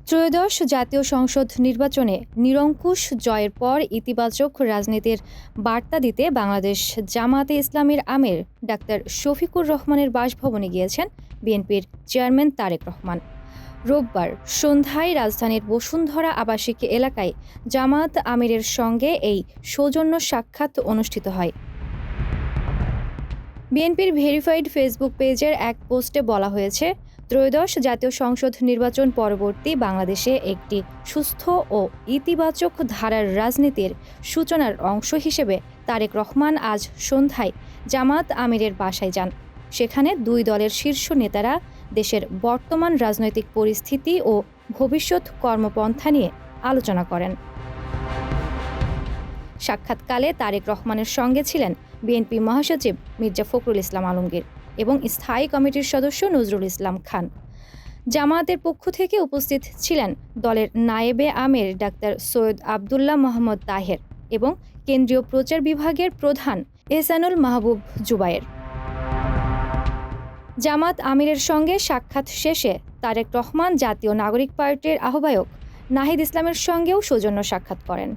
ত্রয়োদশ জাতীয় সংসদ নির্বাচনে নিরঙ্কুশ জয়ের পর ইতিবাচক রাজনীতির বার্তা দিতে বাংলাদেশ জামায়াতে ইসলামীর আমির ডাক্তার শফিকুর রহমানের বাসভবনে গিয়েছেন বিএনপির চেয়ারম্যান তারেক রহমান। রোববার সন্ধ্যায় রাজধানীর বসুন্ধরা আবাসিক এলাকায় জামায়াত আমিরের সঙ্গে এই সৌজন্য সাক্ষাৎ অনুষ্ঠিত হয়। বিএনপির ভেরিফাইড ফেসবুক পেজের এক পোস্টে বলা হয়েছে, ত্রয়োদশ জাতীয় সংসদ নির্বাচন পরবর্তী বাংলাদেশে একটি সুস্থ ও ইতিবাচক ধারার রাজনীতির সূচনার অংশ হিসেবে তারেক রহমান আজ সন্ধ্যায় জামায়াত আমিরের বাসায় যান। সেখানে দুই দলের শীর্ষ নেতারা দেশের বর্তমান রাজনৈতিক পরিস্থিতি ও ভবিষ্যৎ কর্মপন্থা নিয়ে আলোচনা করেন। সাক্ষাৎকালে তারেক রহমানের সঙ্গে ছিলেন বিএনপি মহাসচিব মির্জা ফখরুল ইসলাম আলমগীর এবং স্থায়ী কমিটির সদস্য নজরুল ইসলাম খান। জামায়াতের পক্ষ থেকে উপস্থিত ছিলেন দলের নায়েবে আমির ডাক্তার সৈয়দ আবদুল্লাহ মোহাম্মদ তাহের এবং কেন্দ্রীয় প্রচার বিভাগের প্রধান এহসানুল মাহবুব জুবায়ের। জামায়াত আমিরের সঙ্গে সাক্ষাৎ শেষে তারেক রহমান জাতীয় নাগরিক পার্টির আহ্বায়ক নাহিদ ইসলামের সঙ্গেও সৌজন্য সাক্ষাৎ করেন।